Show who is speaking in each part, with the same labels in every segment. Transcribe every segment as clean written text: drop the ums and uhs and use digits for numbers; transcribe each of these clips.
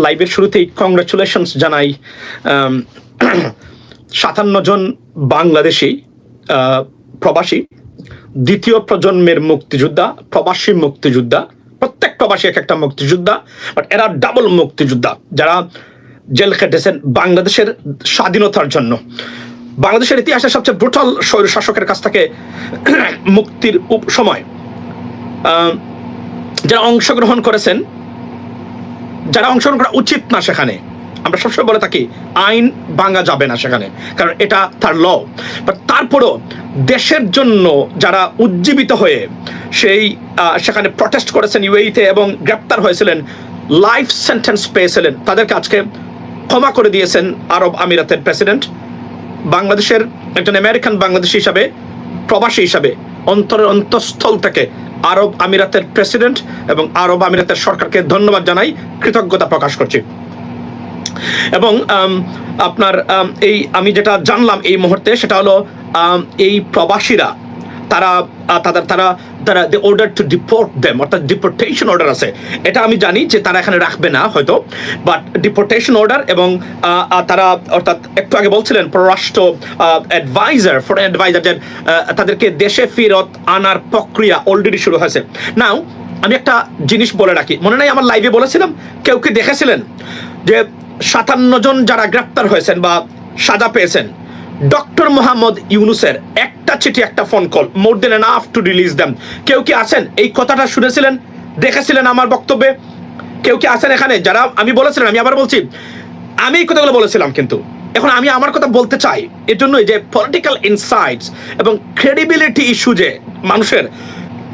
Speaker 1: লাইভের শুরুতেই কংগ্রাচুলেশনস জানাই 57 জন বাংলাদেশি প্রবাসী দ্বিতীয় প্রজন্মের মুক্তিযোদ্ধা, প্রবাসী মুক্তিযোদ্ধা। প্রত্যেক প্রবাসী এক একটা মুক্তিযোদ্ধা, বাট এরা ডাবল মুক্তিযোদ্ধা যারা জেল খেটেছেন বাংলাদেশের স্বাধীনতার জন্য। বাংলাদেশের ইতিহাসের সবচেয়ে ব্রুটাল স্বৈর শাসকের কাছ থেকে মুক্তির সময় যারা অংশগ্রহণ করেছেন, যারা অংশগ্রহণ করা উচিত না, সেখানে আমরা সবসময় বলে থাকি আইন ভাঙা যাবে না সেখানে, কারণ এটা তার ল। বাট তারপরও দেশের জন্য যারা উজ্জীবিত হয়ে সেখানে প্রটেস্ট করেছেন ইউএইতে এবং গ্রেপ্তার হয়েছিলেন, লাইফ সেন্টেন্স পেয়েছিলেন, তাদেরকে আজকে ক্ষমা করে দিয়েছেন আরব আমিরাতের প্রেসিডেন্ট। বাংলাদেশের একজন আমেরিকান বাংলাদেশি হিসাবে, প্রবাসী হিসাবে অন্তরের অন্তঃস্থল থেকে আরব আমিরাতের প্রেসিডেন্ট এবং আরব আমিরাতের সরকারকে ধন্যবাদ জানাই, কৃতজ্ঞতা প্রকাশ করছি। এবং আপনার আমি যেটা জানলাম এই মুহূর্তে সেটা হলো এই প্রবাসীরা তারা দে অর্ডার টু ডিপোর্ট দেম, অর্থাৎ ডিপোর্টেশন অর্ডার আছে। এটা আমি জানি যে তারা এখানে রাখবে না হয়তো, বাট ডিপোর্টেশন অর্ডার এবং তারা অর্থাৎ একটু আগে বলছিলেন পররাষ্ট্র ফরেন অ্যাডভাইজার যে তাদেরকে দেশে ফেরত আনার প্রক্রিয়া অলরেডি শুরু হয়েছে। নাও আমি একটা জিনিস বলে রাখি, মনে নাই আমার লাইভে বলেছিলাম, কেউ কি দেখেছিলেন যে 57 জন যারা গ্রেপ্তার হয়েছেন বা সাজা পেয়েছেন, ডক্টর মোহাম্মদ ইউনুসের একটা চিঠি, একটা phone call, more than enough to release them. কেউ কি আছেন এই কথাটা শুনেছিলেন, দেখেছিলেন আমার বক্তব্যে? কেউ কি আছেন এখানে যারা আমি বলেছিলাম? আমি আবার বলছি, আমি এই কথাগুলো বলেছিলাম, কিন্তু এখন আমি আমার কথা বলতে চাই। এর জন্যই যে পলিটিক্যাল ইনসাইটস এবং ক্রেডিবিলিটি ইস্যু যে মানুষের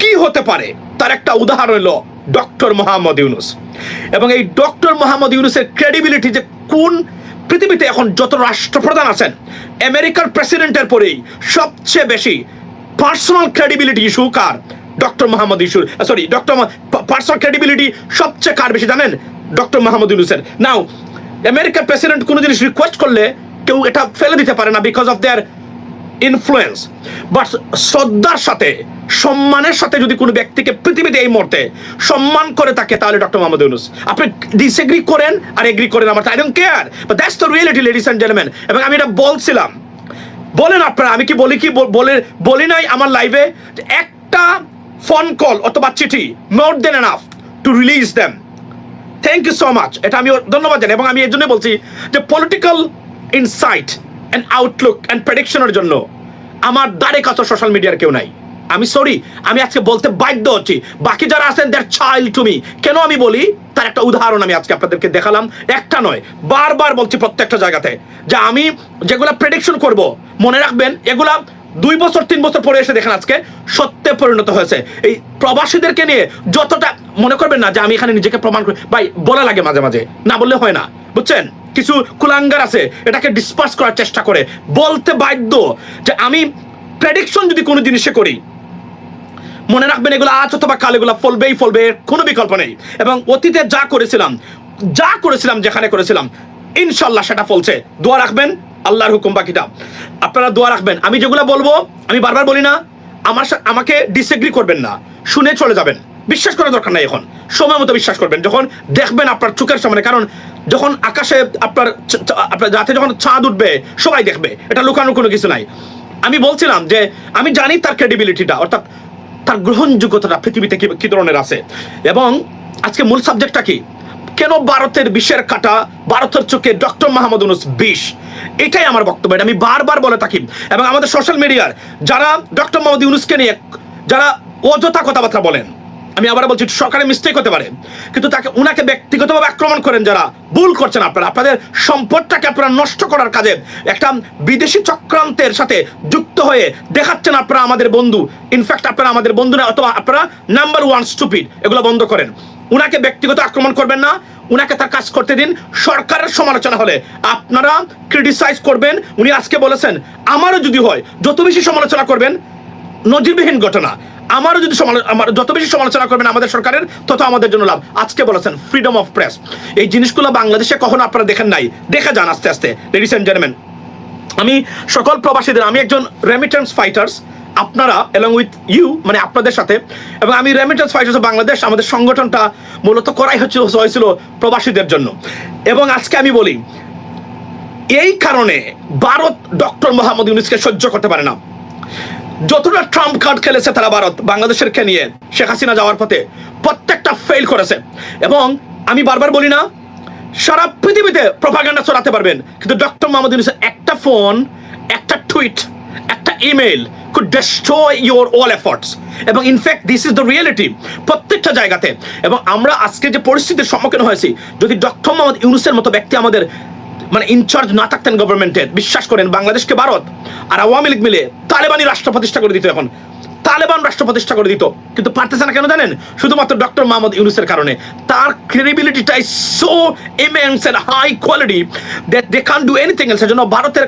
Speaker 1: কি হতে পারে, তার একটা উদাহরণ হলো ডক্টর মোহাম্মদ ইউনুস। এবং এই ডক্টর মোহাম্মদ ইউনুসের ক্রেডিবিলিটি যে কোন পৃথিবীতে এখন যত রাষ্ট্রপ্রধান আছেন, আমেরিকার প্রেসিডেন্টের পরেই সবচেয়ে বেশি পার্সোনাল ক্রেডিবিলিটি ইস্যু কার? Doctor Mohammad Yunus. Personal credibility সবচেয়ে কার বেশি জানেন? ডক্টর মোহাম্মদ ইউনুসের। নাও আমেরিকার প্রেসিডেন্ট কোনো জিনিস রিকোয়েস্ট করলে কেউ এটা ফেলে দিতে পারে না because of their influence. But শ্রদ্ধার সাথে, সম্মানের সাথে যদি কোনো ব্যক্তিকে পৃথিবীতে এই মুহূর্তে সম্মান করে থাকে, তাহলে ডক্টর মোহাম্মদ ইউনুস। আপনি ডিসএগ্রি করেন আর এগ্রি করেন, আমার I don't care, but that's the reality ladies and gentleman. এবং আমি এটা বলছিলাম, বলেন আপনারা, আমি কি বলি নাই আমার লাইভে, একটা ফোন কল অথবা চিঠি more than enough to release them. Thank you so much, এটা আমি ধন্যবাদ জানাই। এবং আমি এর জন্য বলছি যে political insight and outlook and প্রেডিকশনের জন্য আমার দ্বারে কাছে সোশ্যাল মিডিয়ার কেউ নাই। আমি সরি, আমি আজকে বলতে বাধ্য হচ্ছি। বাকি যারা আছেন দ্যার চাইল্ড টু মি। কেন আমি বলি তার একটা উদাহরণ আমি আজকে আপনাদেরকে দেখালাম, একটা নয়, বারবার বলছি প্রত্যেকটা জায়গাতে, যে আমি যেগুলা প্রেডিকশন করব, মনে রাখবেন এগুলা 2 বছর 3 বছর পরে এসে দেখেন আজকে সত্যে পরিণত হয়েছে। এই প্রবাসীদেরকে নিয়ে যতটা মনে করবেন না যে আমি এখানে নিজেকে প্রমাণ করি, ভাই বলা লাগে মাঝে মাঝে, না বললে হয় না, বুঝছেন? কিছু কুলাঙ্গার আছে এটাকে ডিসপার্স করার চেষ্টা করে, বলতে বাধ্য যে আমি প্রেডিকশন যদি কোনো জিনিসে করি, মনে রাখবেন এগুলো আজ অথবা কাল এগুলো ফলবেই ফলবে, কোনো বিকল্প নেই। এবং অতীতে যা করেছিলাম যেখানে করেছিলাম, ইনশাল্লাহ সেটা ফলছে। দোয়া রাখবেন, আল্লাহর হুকুম বাকিটা আপনারা দোয়া রাখবেন। আমি যেগুলো বলবো, আমি বারবার বলি না, আমাকে ডিসএগ্রি করবেন না, শুনে চলে যাবেন, বিশ্বাস করার দরকার নাই। এখন সময় মতো বিশ্বাস করবেন, যখন দেখবেন আপনার চোখের সামনে। কারণ যখন আকাশে আপনার রাতে যখন চাঁদ উঠবে, সবাই দেখবে, এটা লুকানোর কোনো কিছু নাই। আমি বলছিলাম যে আমি জানি তার ক্রেডিবিলিটিটা, অর্থাৎ তার গ্রহণযোগ্যতাটা পৃথিবীতে কি ধরনের আছে। এবং আজকে মূল সাবজেক্টটা কি? কেন ভারতের বিষের কাটা, ভারতের চোখে ডক্টর মোহাম্মদ ইউনুস বিষ? এটাই আমার বক্তব্য, এটা আমি বারবার বলে থাকি। এবং আমাদের সোশ্যাল মিডিয়ার যারা ডক্টর মোহাম্মদ ইউনুসকে নিয়ে যারা অযথা কথাবার্তা বলেন, আমি আবার বলছি সরকারের মিস্টেক হতে পারে, কিন্তু উনাকে ব্যক্তিগতভাবে আক্রমণ করেন যারা, ভুল করছেন আপনারা। আপনাদের সম্পদটাকে আপনারা নষ্ট করার কাজে একটা বিদেশি চক্রান্তের সাথে যুক্ত হয়ে দেখাচ্ছেন আপনারা আমাদের বন্ধু। ইনফ্যাক্ট আপনারা আমাদের বন্ধু না, অথবা আপনারা নাম্বার 1 স্টুপিড। এগুলো বন্ধ করেন। উনাকে ব্যক্তিগত আক্রমণ করবেন না, উনাকে তার কাজ করতে দিন। সরকারের সমালোচনা হলে আপনারা ক্রিটিসাইজ করবেন। উনি আজকে বলেছেন, আমারও যদি হয়, যত বেশি সমালোচনা করবেন, নজিরবিহীন ঘটনা, আমারও যদি যত বেশি সমালোচনা করবেন আমাদের সরকারের, তত আমাদের জন্য লাভ। আজকে বলেছেন ফ্রিডম অফ প্রেস। এই জিনিসগুলো বাংলাদেশে কখনো আপনারা দেখেন নাই, দেখে যান আস্তে আস্তে। লেডিস এন্ড জেন্টলম্যান, আমি সকল প্রবাসীদের, আমি একজন রেমিটেন্স ফাইটার্স, আপনারা along with you, মানে আপনাদের সাথে, এবং আমি রেমিটেন্স ফাইটার্স অফ বাংলাদেশ, আমাদের সংগঠনটা মূলত করাই হয়েছিল প্রবাসীদের জন্য। এবং আজকে আমি বলি, এই কারণে ভারত ডক্টর মোহাম্মদ ইউনূসকে সহ্য করতে পারে না। যতটা ট্রাম্প কার্ড খেলেছে তারা ভারত বাংলাদেশের নিয়ে শেখ হাসিনা যাওয়ার পথে, প্রত্যেকটা ফেল করেছে। এবং আমি বারবার বলি না, সারা পৃথিবীতে প্রপাগান্ডা ছড়াতে পারবেন, কিন্তু ডক্টর মোহাম্মদ ইউনূসের একটা ফোন, একটা টুইট, একটা email could destroy your all efforts. এবং in fact this is the reality প্রত্যেকটা জায়গাতে। এবং আমরা আজকে যে পরিস্থিতির সম্মুখীন হয়েছি, যদি ডক্টর মোহাম্মদ ইউনূসের মতো ব্যক্তি আমাদের মানে ইনচার্জ না থাকতেন গভর্নমেন্টের, বিশ্বাস করেন বাংলাদেশকে ভারত আর আওয়ামী লীগ মিলে তালেবানি রাষ্ট্র প্রতিষ্ঠা করে দিত। এখন তালেবান রাষ্ট্র প্রতিষ্ঠা করে দিত, কিন্তু পারতেছে না কেন জানেন? শুধুমাত্র ডক্টর মোহাম্মদ ইউনূসের কারণে। তার ক্রেডিবিলিটিটা is so immense and high quality that they can do anything else. এর জন্য ভারতের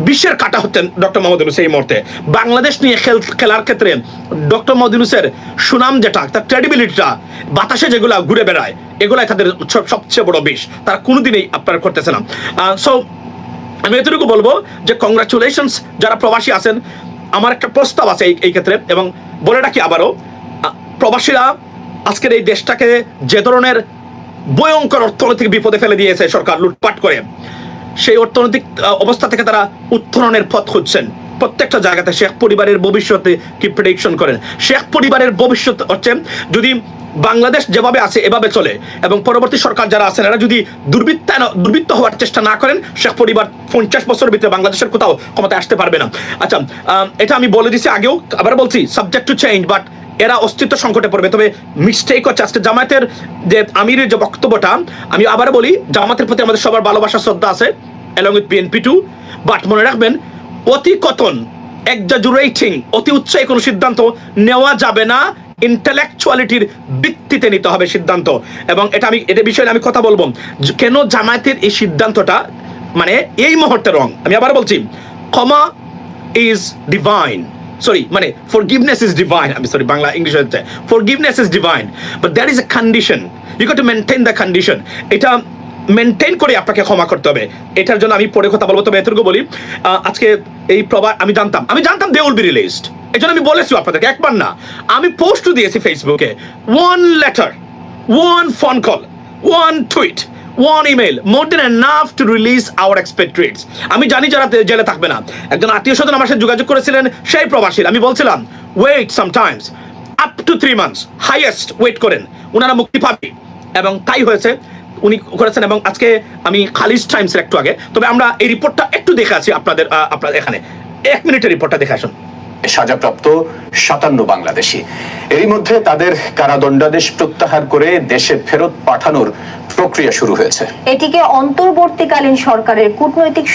Speaker 1: বিশ্বের কাটা হচ্ছেন ডক্টর মোহাম্মদ ইউনূস এই মুহূর্তে। বাংলাদেশ নিয়ে খেলার ক্ষেত্রে ডক্টর মোহাম্মদ ইউনূসের সুনাম যেটা, তার ক্রেডিবিলিটিটা বাতাসে যেগুলো ঘুরে বেড়ায়, এগুলাই তাদের সবচেয়ে বড় বিষ। তারা কোনোদিনই আপনারা করতেছে না। সো আমি এতটুকু বলবো যে কংগ্রাচুলেশনস যারা প্রবাসী আছেন। আমার একটা প্রস্তাব আছে এই ক্ষেত্রে, এবং বলে রাখি আবারও, প্রবাসীরা আজকের এই দেশটাকে যে ধরনের ভয়ঙ্কর অর্থনৈতিক বিপদে ফেলে দিয়েছে সরকার লুটপাট করে, সেই অর্থনৈতিক অবস্থা থেকে তারা উত্তরণের পথ খুঁজছেন প্রত্যেকটা জায়গাতে। শেখ পরিবারের ভবিষ্যতে কি প্রেডিকশন করেন? শেখ পরিবারের ভবিষ্যৎ হচ্ছে, যদি বাংলাদেশ যেভাবে আছে এভাবে চলে এবং পরবর্তী সরকার যারা আছেন এরা যদি দুর্বৃত্ত হওয়ার চেষ্টা না করেন, শেখ পরিবার 50 বছরের ভিতরে বাংলাদেশের কোথাও ক্ষমতায় আসতে পারবে না। আচ্ছা, এটা আমি বলে দিছি আগেও, আবার বলছি, সাবজেক্ট টু চেঞ্জ, বাট এরা অস্তিত্ব সংকটে পড়বে। তবে মিস্টেক হচ্ছে আজকে জামায়াতের যে আমিরের যে বক্তব্যটা, আমি আবার বলি, জামাতের প্রতি আমাদের সবার ভালোবাসা শ্রদ্ধা আছে, along with BNP too, but মনে রাখবেন, অতি কতন, এক্সাজুরেটিং, অতি উৎসাহী কোনো সিদ্ধান্ত নেওয়া যাবে না। ইন্টেলেকচুয়ালিটির ভিত্তিতে নিতে হবে সিদ্ধান্ত। এবং এটা বিষয়ে আমি কথা বলবো, কেন জামায়াতের এই সিদ্ধান্তটা মানে এই মুহূর্তে রং। আমি আবার বলছি, ক্ষমা ইজ ডিভাইন, sorry, মানে forgiveness is divine. I'm sorry, Bangla English হচ্ছে forgiveness is divine, but there is a condition. You got to maintain the condition. এটা মেনটেন করে আপনাকে ক্ষমা করতে হবে। এটার জন্য আমি পরে কথা বলবো। তবে এতটুকু বলি, আজকে এই আমি জানতাম দে উইল বি রিলিজড। এই জন্য আমি বলেছি আপনাদেরকে, একবার না, আমি পোস্টও দিয়েছি ফেসবুকে, 1 letter, 1 phone call, 1 tweet, 1 email, more than enough to release our expatriates. আমি জানি যারা জেলে থাকবে না। একজন আত্মীয় স্বজন আমার সাথে যোগাযোগ করেছিলেন, সেই প্রবাসী। আমি বলছিলাম wait sometimes, up to 3 months highest wait করেন, ওনারা মুক্তি পাবে। এবং তাই হয়েছে, উনি করেছেন। এবং আজকে আমি খালিজ টাইমসের একটু আগে, তবে আমরা এই রিপোর্টটা একটু দেখে আছি আপনাদের এখানে 1 মিনিটের রিপোর্টটা দেখে আসুন।
Speaker 2: সাজাপ্রাপ্ত 57 বাংলাদেশি, এরই মধ্যে তাদের কারাদণ্ডাদেশ প্রত্যাহার করে দেশে ফেরত পাঠানোর প্রক্রিয়া শুরু হয়েছে।
Speaker 3: এটিকে অন্তর্বর্তীকালীন সরকারের কূটনৈতিক